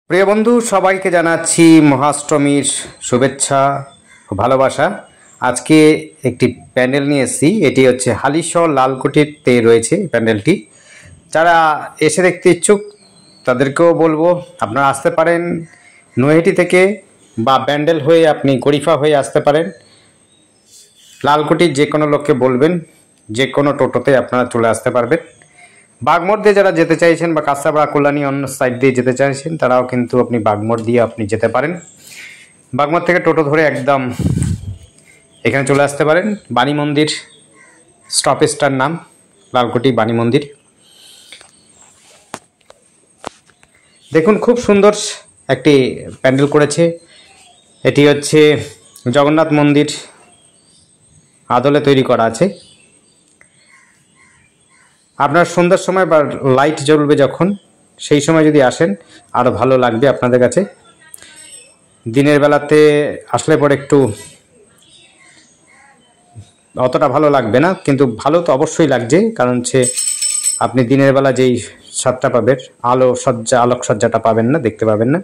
প্রিয় বন্ধু সবাইকে জানাচ্ছি মহাষ্টমীর শুভেচ্ছা ও ভালোবাসা। আজকে একটি প্যান্ডেল নিয়ে এসেছি। এটি হচ্ছে হালিশহর লালকুঠিতে রয়েছে প্যান্ডেলটি। যারা এসে দেখতে ইচ্ছুক তাদেরকেও বলবো আপনারা আসতে পারেন নৈহাটি থেকে, বা ব্যান্ডেল হয়ে আপনি গরিফা হয়ে আসতে পারেন। লালকুঠির যে কোনো লোককে বলবেন, যে কোনো টোটোতে আপনারা চলে আসতে পারবেন। বাগমোড় দিয়ে যারা যেতে চাইছেন বা কাঁচরাপাড়া কল্যাণী অন্য সাইড দিয়ে যেতে চাইছেন তারাও কিন্তু আপনি বাগমোড় দিয়ে আপনি যেতে পারেন। বাগমোড় থেকে টোটো ধরে একদম এখানে চলে আসতে পারেন। বাণী মন্দির স্টপেজটার নাম লালকুঠি বাণী মন্দির। দেখুন খুব সুন্দর একটি প্যান্ডেল করেছে। এটি হচ্ছে জগন্নাথ মন্দির আদলে তৈরি করা আছে। আপনার সন্ধ্যার সময় বা লাইট জ্বলবে যখন, সেই সময় যদি আসেন আরও ভালো লাগবে আপনাদের কাছে। দিনের বেলাতে আসলে পরে একটু অতটা ভালো লাগবে না, কিন্তু ভালো তো অবশ্যই লাগছে, কারণ হচ্ছে আপনি দিনের বেলা যেই স্বাদটা পাবেন, আলোকসজ্জাটা পাবেন না, দেখতে পাবেন না।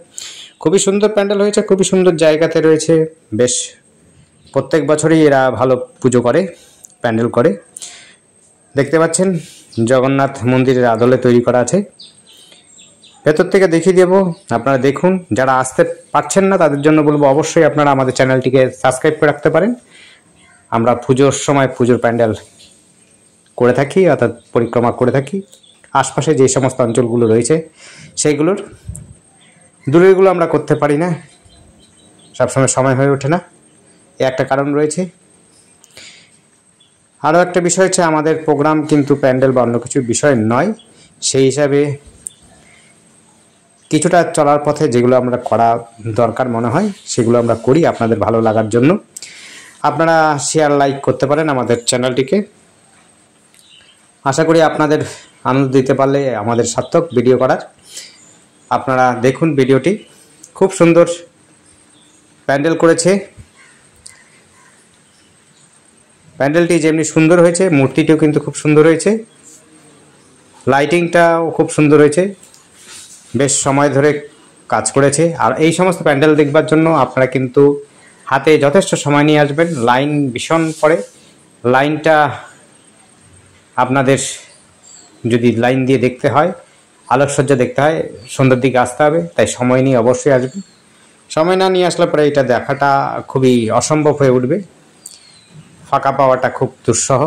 খুবই সুন্দর প্যান্ডেল হয়েছে, খুবই সুন্দর জায়গাতে রয়েছে। বেশ প্রত্যেক বছরই এরা ভালো পুজো করে, প্যান্ডেল করে। দেখতে পাচ্ছেন জগন্নাথ মন্দিরের আদলে তৈরি করা আছে। ভেতর থেকে দেখিয়ে দেবো, আপনারা দেখুন। যারা আসতে পারছেন না তাদের জন্য বলবো অবশ্যই আপনারা আমাদের চ্যানেলটিকে সাবস্ক্রাইব করে রাখতে পারেন। আমরা পুজোর সময় পুজোর প্যান্ডেল করে থাকি, অর্থাৎ পরিক্রমা করে থাকি। আশপাশে যে সমস্ত অঞ্চলগুলো রয়েছে সেইগুলোর, দূরেরগুলো আমরা করতে পারি না, সবসময় সময় হয়ে ওঠে না, এ একটা কারণ রয়েছে। আরও একটা বিষয় হচ্ছে আমাদের প্রোগ্রাম কিন্তু প্যান্ডেল বা অন্য কিছু বিষয় নয়। সেই হিসাবে কিছুটা চলার পথে যেগুলো আমরা করা দরকার মনে হয় সেগুলো আমরা করি আপনাদের ভালো লাগার জন্য। আপনারা শেয়ার লাইক করতে পারেন আমাদের চ্যানেলটিকে। আশা করি আপনাদের আনন্দ দিতে পারলে আমাদের সার্থক ভিডিও করার। আপনারা দেখুন ভিডিওটি, খুব সুন্দর প্যান্ডেল করেছে। প্যান্ডেলটি যেমনি সুন্দর হয়েছে, মূর্তিটিও কিন্তু খুব সুন্দর হয়েছে, লাইটিংটাও খুব সুন্দর হয়েছে। বেশ সময় ধরে কাজ করেছে। আর এই সমস্ত প্যান্ডেল দেখবার জন্য আপনারা কিন্তু হাতে যথেষ্ট সময় নিয়ে আসবেন। লাইন ভীষণ পড়ে, লাইনটা আপনাদের যদি লাইন দিয়ে দেখতে হয়, আলোকসজ্জা দেখতে হয়, সন্ধ্যার দিকে আসতে হবে। তাই সময় নিয়ে অবশ্যই আসবেন। সময় না নিয়ে আসলে পরে এটা দেখাটা খুবই অসম্ভব হয়ে উঠবে, ফাঁকা পাওয়াটা খুব দুঃসহ।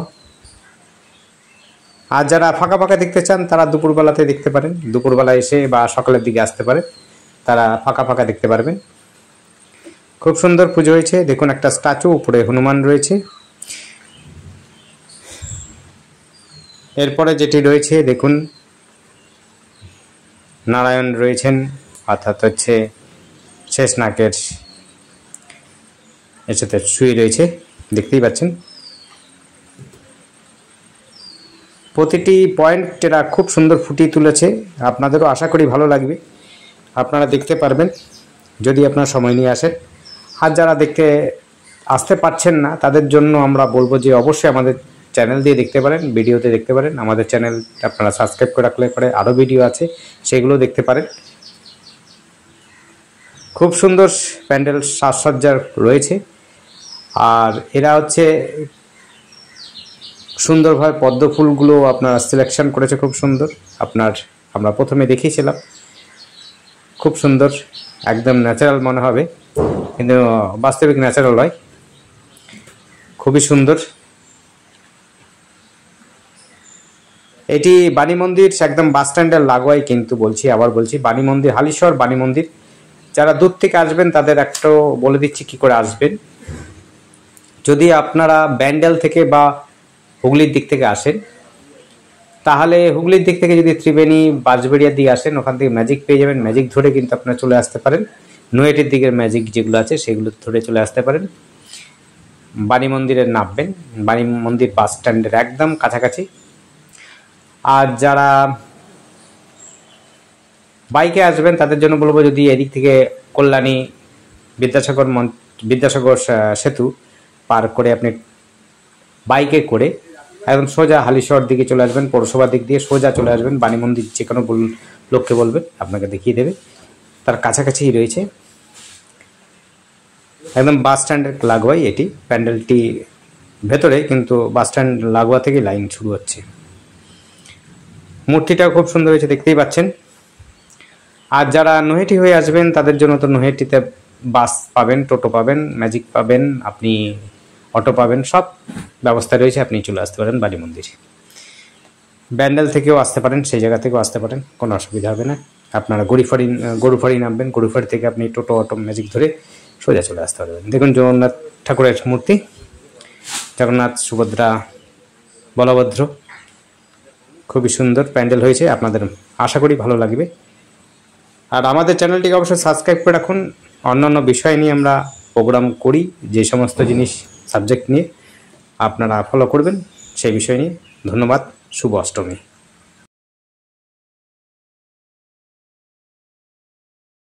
আর যারা ফাঁকা ফাঁকা দেখতে চান তারা দুপুরবেলাতে দেখতে পারেন, দুপুরবেলা এসে বা সকালের দিকে আসতে পারে, তারা ফাঁকা ফাঁকা দেখতে পারবেন। খুব সুন্দর পুজো হয়েছে। দেখুন একটা স্ট্যাচু, উপরে হনুমান রয়েছে। এরপরে যেটি রয়েছে দেখুন নারায়ণ রয়েছেন, অর্থাৎ হচ্ছে শেষনাগের এর সাথে শুয়ে রয়েছে, দেখতেই পাচ্ছেন। প্রতিটি পয়েন্ট এরা খুব সুন্দর ফুটিয়ে তুলেছে। আপনাদেরও আশা করি ভালো লাগবে, আপনারা দেখতে পারবেন যদি আপনারা সময় নিয়ে আসেন। আর যারা দেখতে আসতে পারছেন না তাদের জন্য আমরা বলবো যে অবশ্যই আমাদের চ্যানেল দিয়ে দেখতে পারেন, ভিডিওতে দেখতে পারেন। আমাদের চ্যানেল আপনারা সাবস্ক্রাইব করে রাখলে পরে আরও ভিডিও আছে, সেগুলো দেখতে পারেন। খুব সুন্দর প্যান্ডেল সাজসজ্জার রয়েছে। আর এরা হচ্ছে সুন্দরভাবে পদ্ম ফুলগুলো আপনার সিলেকশন করেছে, খুব সুন্দর। আমরা প্রথমে দেখিয়েছিলাম, খুব সুন্দর, একদম ন্যাচারাল মনে হবে, কিন্তু বাস্তবিক ন্যাচারাল হয়। খুবই সুন্দর। এটি বাণী মন্দির একদম বাস স্ট্যান্ডের লাগোয়াই, কিন্তু আবার বলছি বাণী মন্দির, হালিশহর বাণী মন্দির। যারা দূর থেকে আসবেন তাদের একটাও বলে দিচ্ছি কি করে আসবেন। যদি আপনারা ব্যান্ডেল থেকে বা হুগলির দিক থেকে আসেন, তাহলে হুগলির দিক থেকে যদি ত্রিবেণী বাঁশবেড়িয়ার দিকে আসেন, ওখান থেকে ম্যাজিক পেয়ে যাবেন। ম্যাজিক ধরে কিন্তু আপনারা চলে আসতে পারেন। নৈহাটির দিকের ম্যাজিক যেগুলো আছে সেগুলো ধরে চলে আসতে পারেন। বাণী মন্দিরে নামবেন, বাণী মন্দির বাস স্ট্যান্ডের একদম কাছাকাছি। আর যারা বাইকে আসবেন তাদের জন্য বলবো, যদি এদিক থেকে কল্যাণী বিদ্যাসাগর সেতু পার করে আপনি বাইকে করে একদম সোজা হালিশহর দিকে চলে আসবেন, পৌরসভার দিক দিয়ে সোজা চলে আসবেন। বাণী মন্দির যে কোনো লোককে বলবেন, আপনাকে দেখিয়ে দেবে। তার কাছাকাছিই রয়েছে, একদম বাস স্ট্যান্ডের লাগোয়াই এটি প্যান্ডেলটি ভেতরে, কিন্তু বাস স্ট্যান্ড লাগোয়া থেকে লাইন শুরু হচ্ছে। মূর্তিটাও খুব সুন্দর হয়েছে, দেখতেই পাচ্ছেন। আর যারা নৈহাটি হয়ে আসবেন তাদের জন্য তো নৈহাটিতে বাস পাবেন, টোটো পাবেন, ম্যাজিক পাবেন, আপনি অটো পাবেন, সব ব্যবস্থা রয়েছে। আপনি চলে আসতে পারেন বালি মন্দির। ব্যান্ডেল থেকেও আসতে পারেন, সেই জায়গা থেকেও আসতে পারেন, কোনো অসুবিধা হবে না। আপনারা গরুফাড়ি নামবেন, গরুফাড়ি থেকে আপনি টোটো অটো ম্যাজিক ধরে সোজা চলে আসতে পারবেন। দেখুন জগন্নাথ ঠাকুরের মূর্তি, জগন্নাথ, সুভদ্রা, বলভদ্র, খুবই সুন্দর প্যান্ডেল হয়েছে। আপনাদের আশা করি ভালো লাগবে। আর আমাদের চ্যানেলটিকে অবশ্যই সাবস্ক্রাইব করে রাখুন। অন্যান্য বিষয় নিয়ে আমরা প্রোগ্রাম করি, যে সমস্ত জিনিস সাবজেক্ট নিয়ে আপনারা ফলো করবেন সেই বিষয় নিয়ে। ধন্যবাদ। শুভ অষ্টমী।